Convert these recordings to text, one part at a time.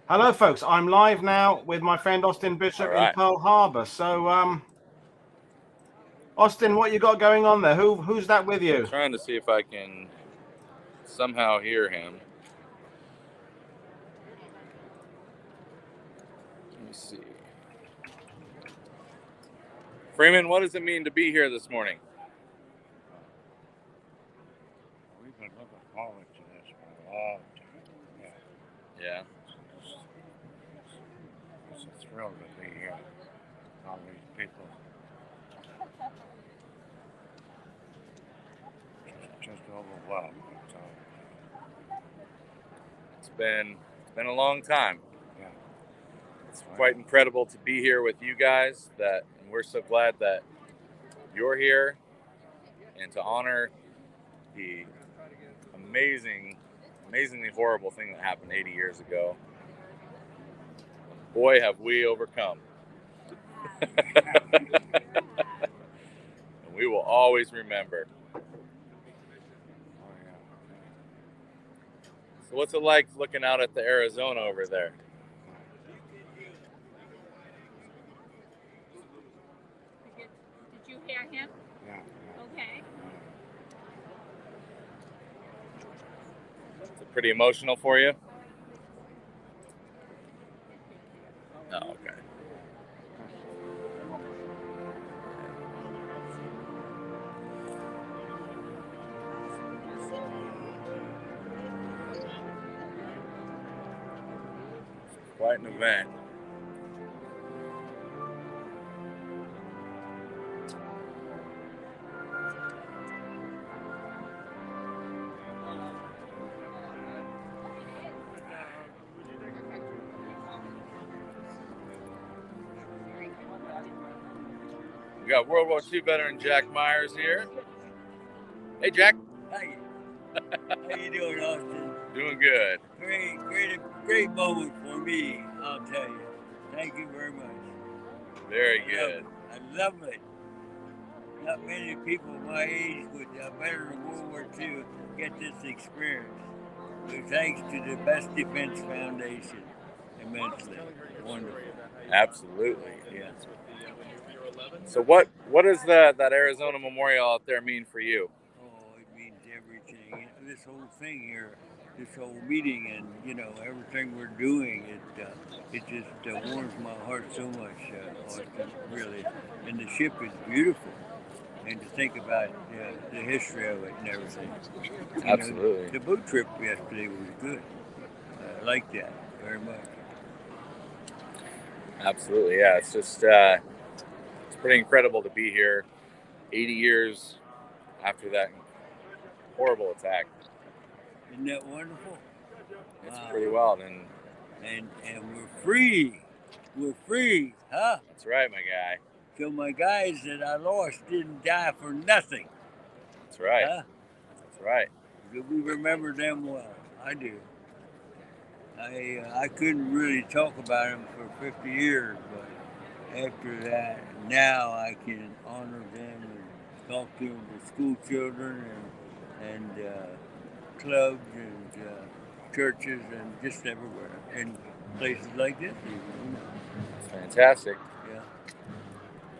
Hello, folks. I'm live now with my friend Austin Bishop in Pearl Harbor. So, Austin, what you got going on there? Who's that with you? I'm trying to see if I can somehow hear him. Let me see. Freeman, what does it mean to be here this morning? We've been looking forward to this for a long time. Yeah. It's a thrill to be here. All these people. Just overwhelmed. It's been a long time. Yeah. It's quite incredible to be here with you guys. And we're so glad that you're here, and to honor the amazingly horrible thing that happened 80 years ago. Boy, have we overcome. And we will always remember. So what's it like looking out at the Arizona over there? Did you hear him? Yeah. Okay. Is it pretty emotional for you? Oh, okay. Quite an event. We got World War II veteran Jack Myers here. Hey, Jack. Hi. How you doing, Austin? Doing good. Great moment for me, I'll tell you. Thank you very much. Very good. I love it. Not many people my age with veteran of World War II get this experience. But thanks to the Best Defense Foundation, immensely. Wonderful. Absolutely. Yeah. So what does that Arizona Memorial out there mean for you? Oh, it means everything. This whole thing here, this whole meeting, and everything we're doing, it just warms my heart so much, Austin, really. And the ship is beautiful, and to think about the history of it and everything. Absolutely. The boat trip yesterday was good. I like that very much. Absolutely, yeah. It's just it's pretty incredible to be here 80 years after that horrible attack. Isn't that wonderful? It's pretty wild, and we're free. We're free, huh? That's right, my guy. So my guys that I lost didn't die for nothing. That's right. Huh? That's right. We remember them well. I do. I couldn't really talk about them for 50 years, but after that, now I can honor them and talk to them, the school children and clubs and churches and just everywhere, and places like this. It's fantastic. Yeah.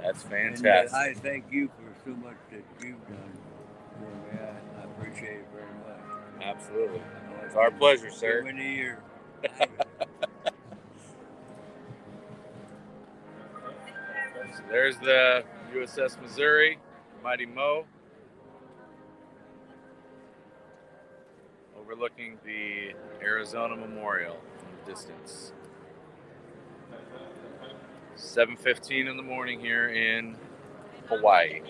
That's fantastic. And I thank you for so much that you've done for me. I appreciate it very much. Absolutely. It's our pleasure, sir. So many years. So there's the USS Missouri, Mighty Mo, overlooking the Arizona Memorial from the distance. 7:15 in the morning here in Hawaii.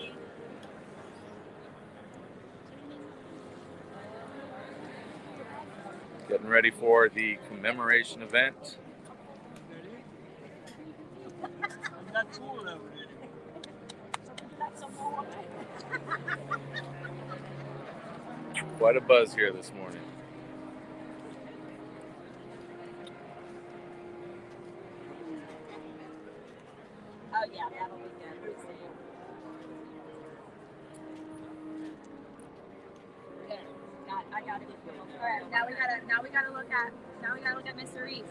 Getting ready for the commemoration event. Quite a buzz here this morning. Oh yeah, that'll be good. I got it. All right, now we gotta look at Mr. Reese.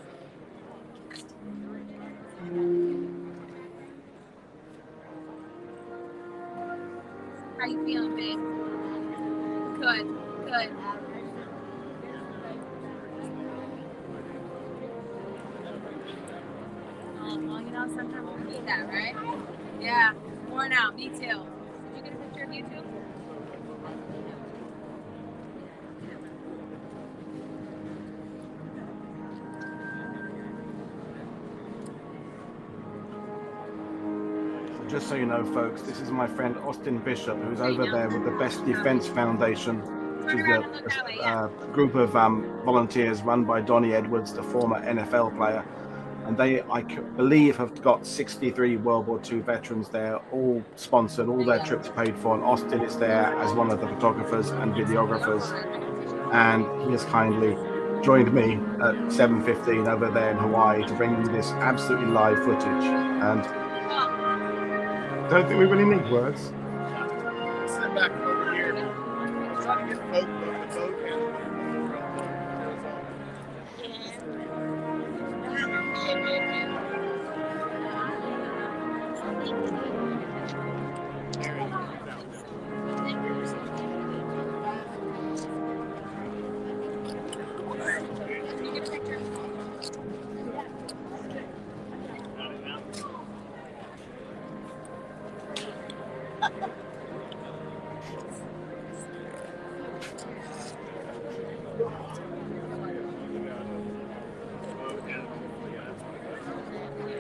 How you feeling, babe? Good, good. Well, you know, sometimes we need that, right? Yeah, worn out. Me too. Did you get a picture of you too? Just so you know, folks, this is my friend Austin Bishop, who's over there with the Best Defense Foundation, which is a group of volunteers run by Donnie Edwards, the former NFL player. And they, I believe, have got 63 World War II veterans there, all sponsored, all their trips paid for. And Austin is there as one of the photographers and videographers. And he has kindly joined me at 7:15 over there in Hawaii to bring you this absolutely live footage. And I don't think we really need words. Sit back over here. I'm trying to get the boat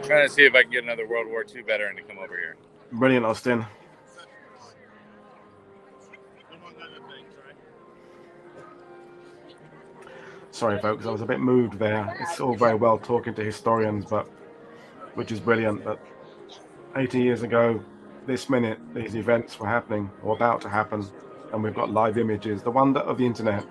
Trying to see if I can get another World War II veteran to come over here. Brilliant, Austin. Sorry, folks, I was a bit moved there. It's all very well talking to historians, but which is brilliant. But 80 years ago, this minute, these events were happening or about to happen, and we've got live images. The wonder of the internet.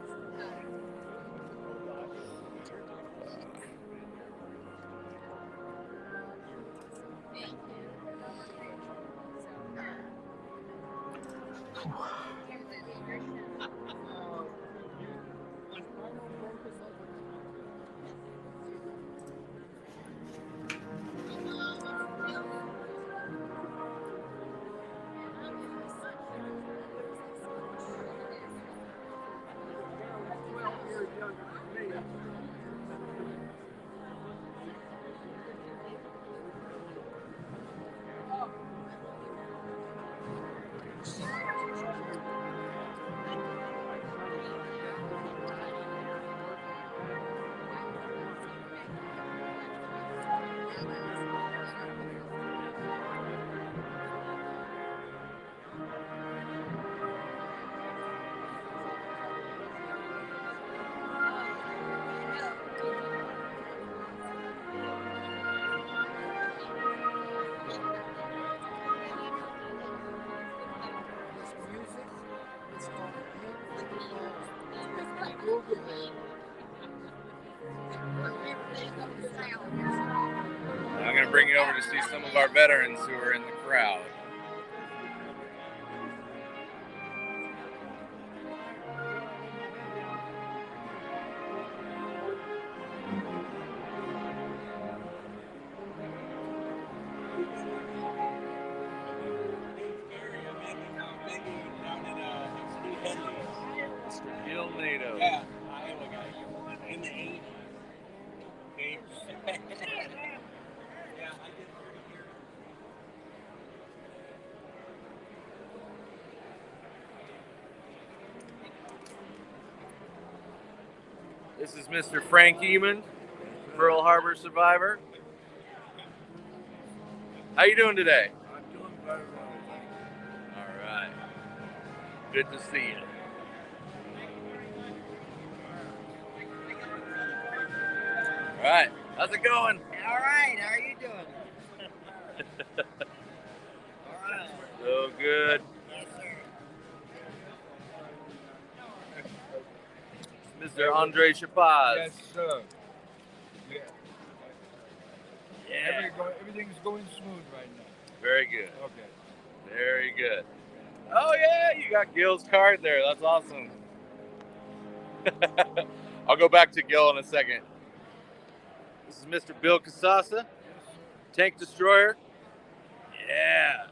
I'm going to bring you over to see some of our veterans who are in the crowd. Gil NATO. Yeah, Iowa guy. In the 80s. Yeah, I did 30 years. This is Mr. Frank Eamon, Pearl Harbor survivor. How you doing today? I'm doing better. All right. Good to see you. All right. How's it going? All right, how are you doing? All right. So good. Yes, sir. Mr. Andre Chapaz. Yes, sir. Yeah. Yeah. Everything's going smooth right now. Very good. Okay. Very good. Oh, yeah. You got Gil's card there. That's awesome. I'll go back to Gil in a second. This is Mr. Bill Casasa, tank destroyer. Yeah.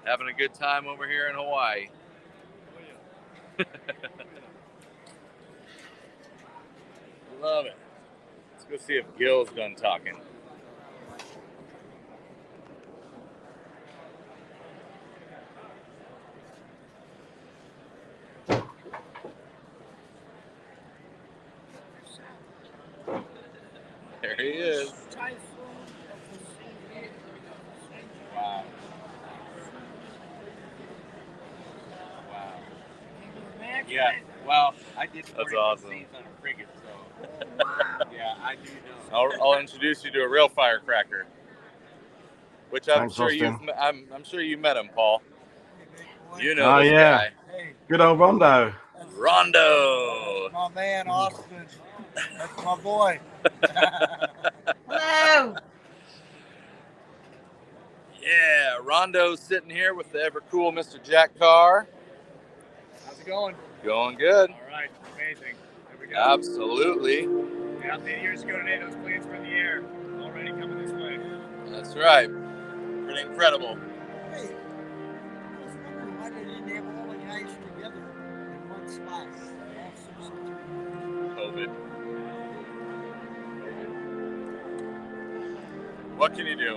Having a good time over here in Hawaii. Love it. Let's go see if Gil's done talking. There he is. Wow. Wow. Yeah. Well, I did. That's awesome. On a frigate, so. Yeah, I do know. I'll introduce you to a real firecracker, which I'm Thanks, sure Austin. I'm sure you met him, Paul. You know Oh, this yeah. guy. Hey, Good old Rondo. Rondo. my man Austin. That's my boy. Hello. Yeah, Rondo's sitting here with the ever cool Mr. Jack Carr. How's it going? Going good. All right, amazing. There we go. Absolutely. Yeah, 8 years ago today, those planes were in the air. Already coming this way. That's right. Pretty incredible. Hey, I was wondering why they didn't have all the guys together in one spot. COVID. What can you do?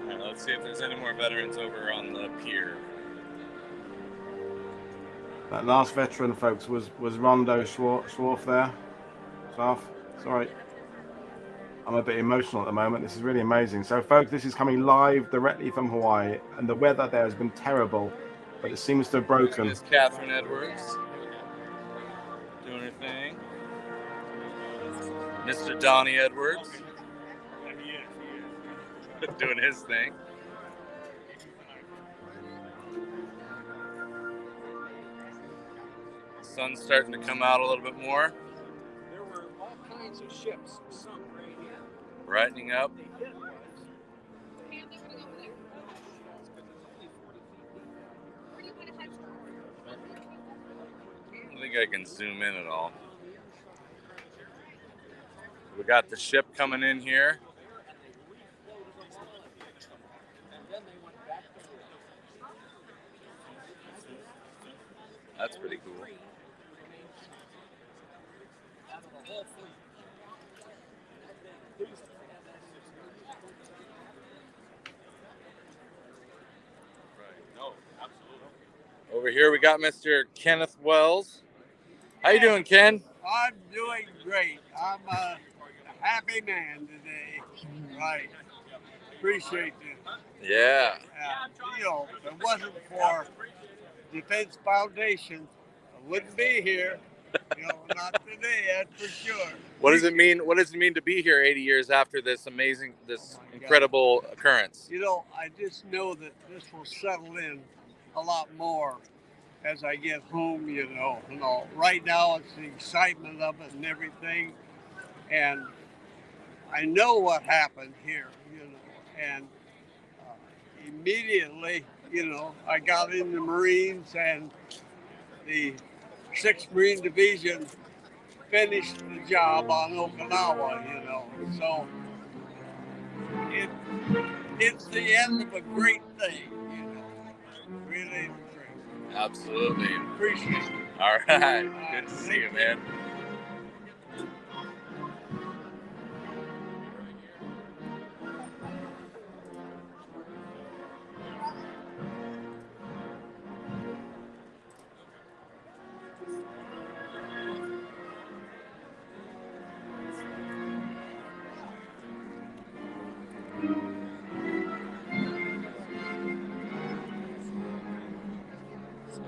All right, let's see if there's any more veterans over on the pier. That last veteran, folks, was Rondo Schwarf there. Sorry. I'm a bit emotional at the moment. This is really amazing. So, folks, this is coming live directly from Hawaii, and the weather there has been terrible, but it seems to have broken. Miss Catherine Edwards doing her thing. Mr. Donnie Edwards doing his thing. Sun's starting to come out a little bit more. There were all kinds of ships sunk right here. Brightening up. I don't think I can zoom in at all. We got the ship coming in here. That's pretty cool. Over here we got Mr. Kenneth Wells. How you doing, Ken? I'm doing great. I'm a happy man today. Right. Appreciate it. Yeah. You know, if it wasn't for Defense Foundation, I wouldn't be here. You know, not today, that's for sure. What does it mean? What does it mean to be here 80 years after this incredible occurrence? You know, I just know that this will settle in a lot more as I get home, you know. Right now it's the excitement of it and everything. And I know what happened here, you know, and immediately, you know, I got in the Marines, and the 6th Marine Division finished the job on Okinawa, you know. So it's the end of a great thing, you know. Really great. Absolutely. Appreciate it. All right. Good to see you, man.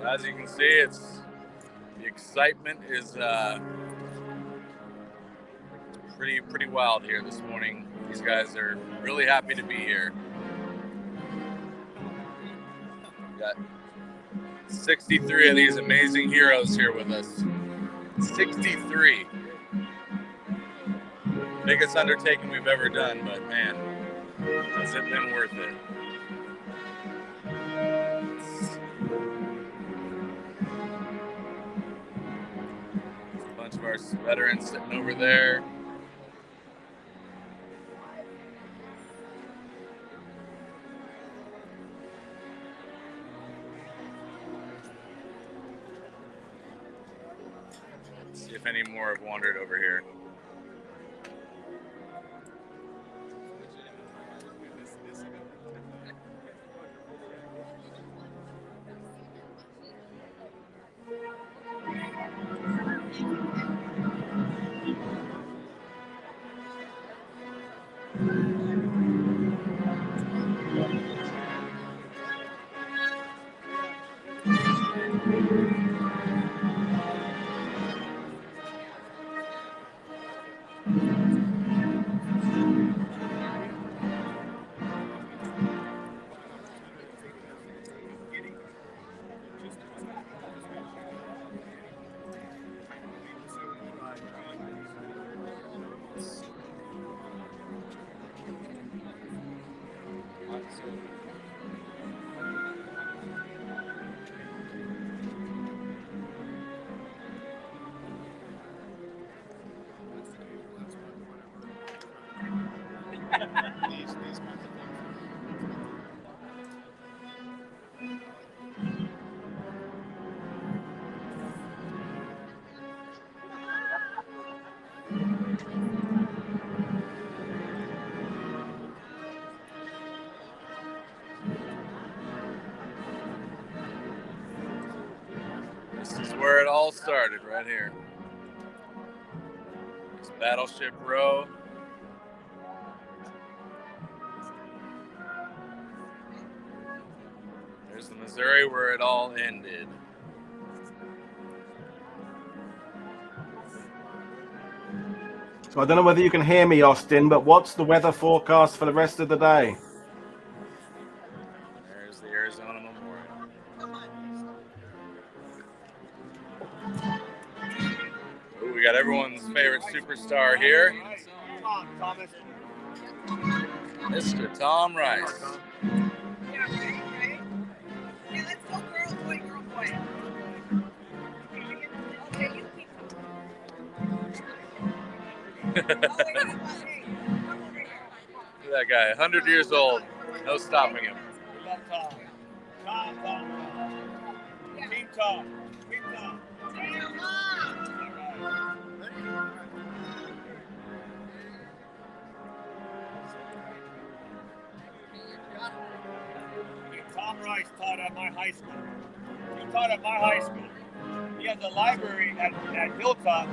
As you can see, the excitement is pretty wild here this morning. These guys are really happy to be here. We've got 63 of these amazing heroes here with us. 63. Biggest undertaking we've ever done, but man, has it been worth it? A bunch of course, veterans sitting over there. Let's see if any more have wandered over here. This is where it all started, right here. It's Battleship Row. There's the Missouri where it all ended. So I don't know whether you can hear me, Austin, but what's the weather forecast for the rest of the day? There's the Arizona Memorial. Ooh, we got everyone's favorite superstar here. Come on, Thomas. Mr. Tom Rice. Yeah, right? Yeah, let's go girl boy, girl boy. Okay, you keep Look at that guy, 100 years old. No stopping him. We love Tom. Tom. Team Tom. Team Tom. Tom Rice taught at my high school. He taught at my high school. He has a library at Hilltop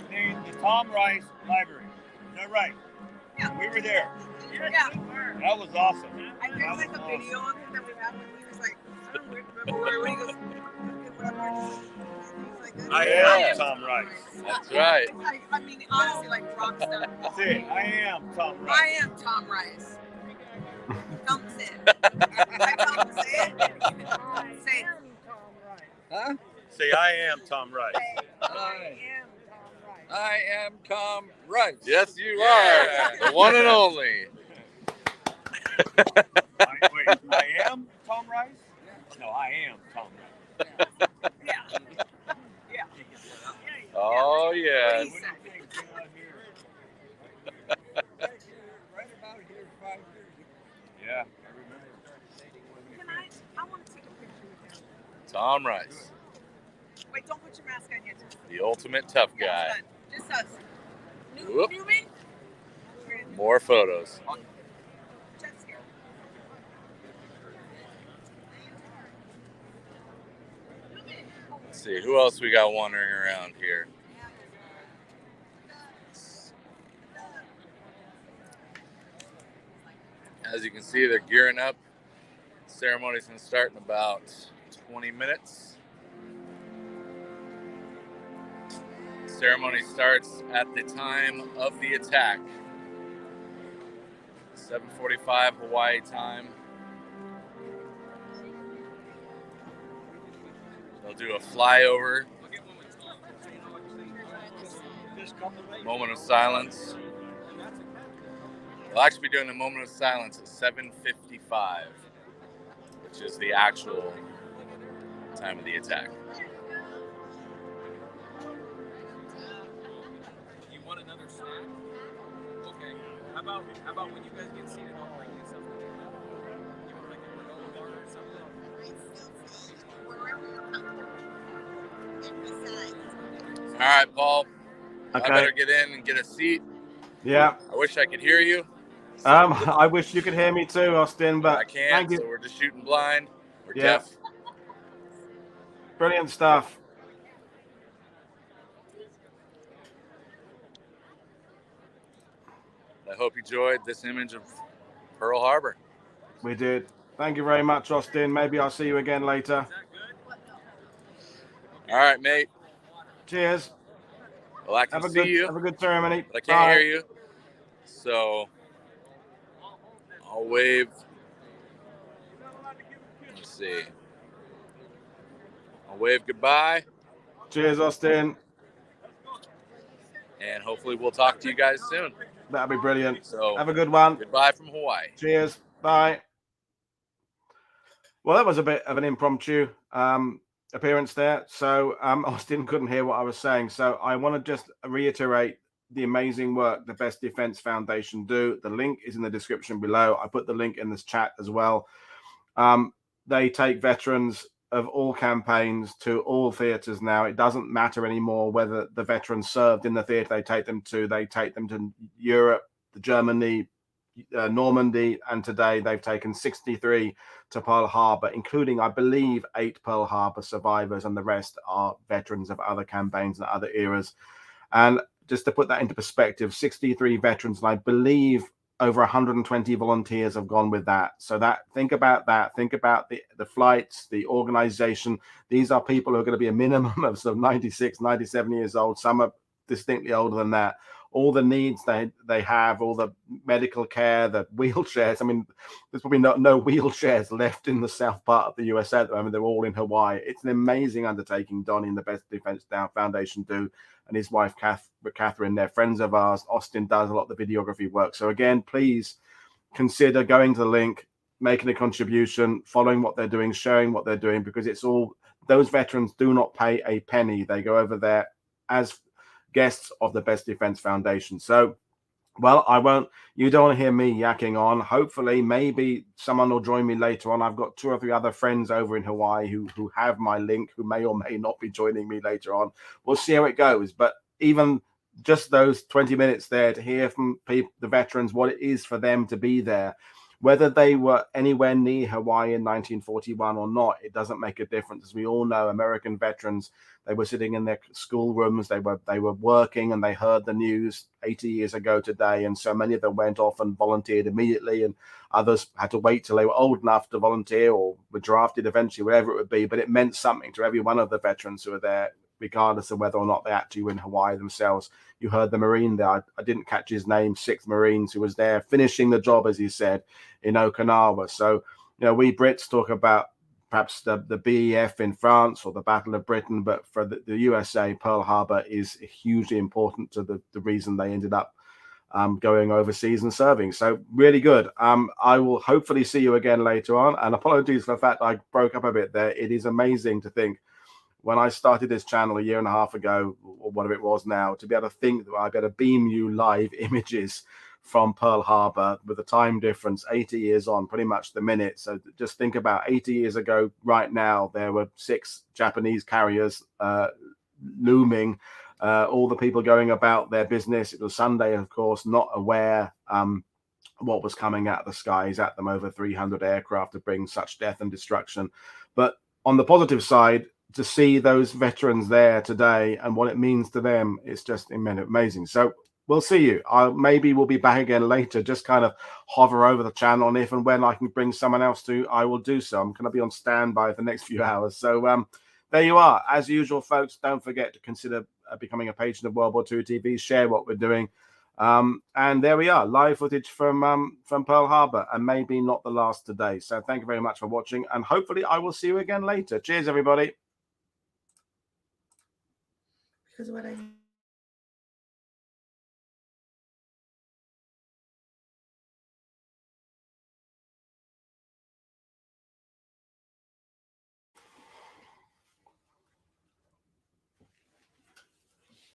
named the Tom Rice Library. Is that right? Yeah. We were there. Yeah. That was awesome. I there's like a video of him that we have when he was like, I don't remember when he goes, I am Tom Rice. That's right. I mean, honestly, like rock star. That's it. I am Tom Rice. I am Tom Rice. Tell him to say it. I tell him to say it. Say it. Huh? Say, I am Tom Rice. I am Tom Rice. Yes, you are. The one and only. Wait, I am Tom Rice? No, I am Tom Rice. Yeah. Oh, yes. What do you think? Right about here 5 years ago. Yeah. I want to take a picture with him. Tom Rice, Wait, don't put your mask on yet. the ultimate tough guy. Just us. Whoop. Newman? More photos. Just here. Let's see, who else we got wandering around here? As you can see, they're gearing up. Ceremony's going to start in about 20 minutes. Ceremony starts at the time of the attack. 7:45 Hawaii time. They'll do a flyover. Moment of silence. They'll actually be doing a moment of silence at 7:55, which is the actual time of the attack. How about when you guys get seated, I'll bring you something. You want like a granola bar or something? All right, Paul. Okay. I better get in and get a seat. Yeah. I wish I could hear you. I wish you could hear me too, Austin, but I can't. thank you. So we're just shooting blind. We're Yeah. deaf. Brilliant stuff. I hope you enjoyed this image of Pearl Harbor. We did. Thank you very much, Austin. Maybe I'll see you again later. All right, mate. Cheers. Well, I can see you. Have a good ceremony. But I can't hear you. So I'll wave. Let's see. I'll wave goodbye. Cheers, Austin. And hopefully we'll talk to you guys soon. That'll be brilliant. So have a good one. Goodbye from Hawaii. Cheers. Bye. Well, that was a bit of an impromptu appearance there. So Austin couldn't hear what I was saying. So I want to just reiterate the amazing work the Best Defense Foundation do. The link is in the description below. I put the link in this chat as well. They take veterans of all campaigns to all theaters now. It doesn't matter anymore whether the veterans served in the theater they take them to Europe, Germany, Normandy, and today they've taken 63 to Pearl Harbor, including, I believe, 8 Pearl Harbor survivors, and the rest are veterans of other campaigns and other eras. And just to put that into perspective, 63 veterans, and I believe over 120 volunteers have gone with that. So think about that. Think about the flights, the organization. These are people who are going to be a minimum of sort of 96, 97 years old. Some are distinctly older than that. All the needs they have, all the medical care, the wheelchairs. I mean, there's probably no wheelchairs left in the south part of the USA at the moment. They're all in Hawaii. It's an amazing undertaking Donnie and the Best Defense Foundation do, and his wife Catherine. They're friends of ours. Austin does a lot of the videography work. So again, please consider going to the link, making a contribution, following what they're doing, sharing what they're doing, because it's all, those veterans do not pay a penny. They go over there as guests of the Best Defense Foundation. So, well, you don't want to hear me yakking on. Hopefully, maybe someone will join me later on. I've got 2 or 3 other friends over in Hawaii who have my link, who may or may not be joining me later on. We'll see how it goes. But even just those 20 minutes there to hear from the veterans what it is for them to be there, whether they were anywhere near Hawaii in 1941 or not, it doesn't make a difference. As we all know, American veterans, they were sitting in their schoolrooms, they were working, and they heard the news 80 years ago today. And so many of them went off and volunteered immediately, and others had to wait till they were old enough to volunteer or were drafted eventually, whatever it would be. But it meant something to every one of the veterans who were there, regardless of whether or not they actually were in Hawaii themselves. You heard the Marine there. I didn't catch his name, 6th Marines, who was there finishing the job, as he said, in Okinawa. So, we Brits talk about perhaps the BEF in France or the Battle of Britain, but for the USA, Pearl Harbor is hugely important to the reason they ended up going overseas and serving. So really good. I will hopefully see you again later on, and apologies for the fact I broke up a bit there. It is amazing to think, when I started this channel 1.5 years ago, or whatever it was now, to be able to think that I'd be able to beam you live images from Pearl Harbor with a time difference 80 years on, pretty much the minute. So just think about 80 years ago right now, there were 6 Japanese carriers looming, all the people going about their business. It was Sunday, of course, not aware what was coming out of the skies at them, over 300 aircraft to bring such death and destruction. But on the positive side, to see those veterans there today and what it means to them, it's just amazing. So we'll see you. Maybe we'll be back again later. Just kind of hover over the channel, and if and when I can bring someone else to, I will do so. I'm going to be on standby for the next few hours. So there you are. As usual, folks, don't forget to consider becoming a patron of World War II TV. Share what we're doing. And there we are, live footage from Pearl Harbor, and maybe not the last today. So thank you very much for watching, and hopefully I will see you again later. Cheers, everybody. Because what I